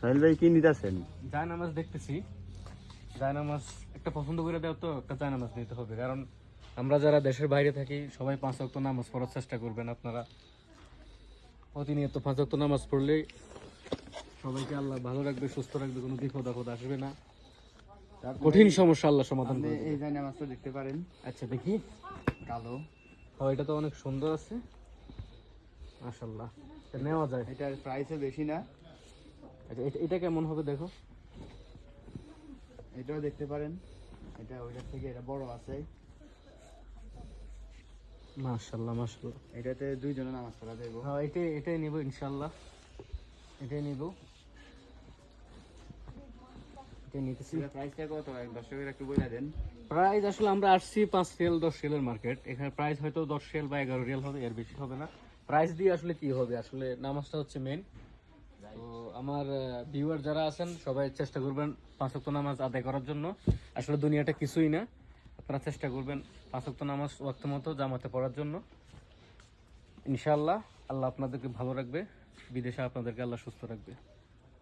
সাহিল ভাই কি নিতেছেন? জায়নামাজ দেখতেছি। জায়নামাজ একটা পছন্দ করে দেও তো, একটা জায়নামাজ নিতে হবে, কারণ আমরা যারা দেশের বাইরে থাকি সবাই 5 ওয়াক্ত নামাজ পড়ার চেষ্টা করবেন। আপনারা প্রতিনিয়ত 5 ওয়াক্ত নামাজ পড়লে সবাইকে আল্লাহ ভালো রাখবে, সুস্থ রাখবে, কোনো বিপদ আপদ আসবে না, কঠিন সমস্যা আল্লাহ সমাধান আপনি করে দেবে। এই জায়নামাজটা দেখতে পারেন, আচ্ছা দেখি। কালো। হ্যাঁ, এটা তো অনেক সুন্দর আছে, মাশাআল্লাহ। এটা নেওয়া যায়। এটার প্রাইসও বেশি না। আচ্ছা, এটা কেমন হবে দেখো। এটাও দেখতে পারেন, এটা ওইটার থেকে এটা বড় আছে। মাশাআল্লাহ মাশাআল্লাহ। এটাতে দুইজনে নামাজ পড়া দেবো। হ্যাঁ, এটাই নিব ইনশাআল্লাহ, এটাই নিব। এটা নিতেছি। এটা প্রাইসটা কত দর্শকের একটু বলে দেন। প্রাইস আসলে আমরা আসছি 5 রিয়াল 10 রিয়ালের মার্কেট, এখানে প্রাইস হয়তো 10 রিয়াল বা 11 রিয়াল হবে, এর বেশি হবে না। প্রাইস দিয়ে আসলে কি হবে, আসলে নামাজটা হচ্ছে মেন। তো আমার ভিউয়ার যারা আছেন সবাই চেষ্টা করবেন 5 ওয়াক্ত নামাজ আদায় করার জন্য। আসলে দুনিয়াটা কিছুই না, আপনারা চেষ্টা করবেন 5 ওয়াক্ত নামাজ ওয়াক্ত মতো জামাতে পড়ার জন্য। ইনশাআল্লাহ আল্লাহ আপনাদেরকে ভালো রাখবে, বিদেশে আপনাদেরকে আল্লাহ সুস্থ রাখবে।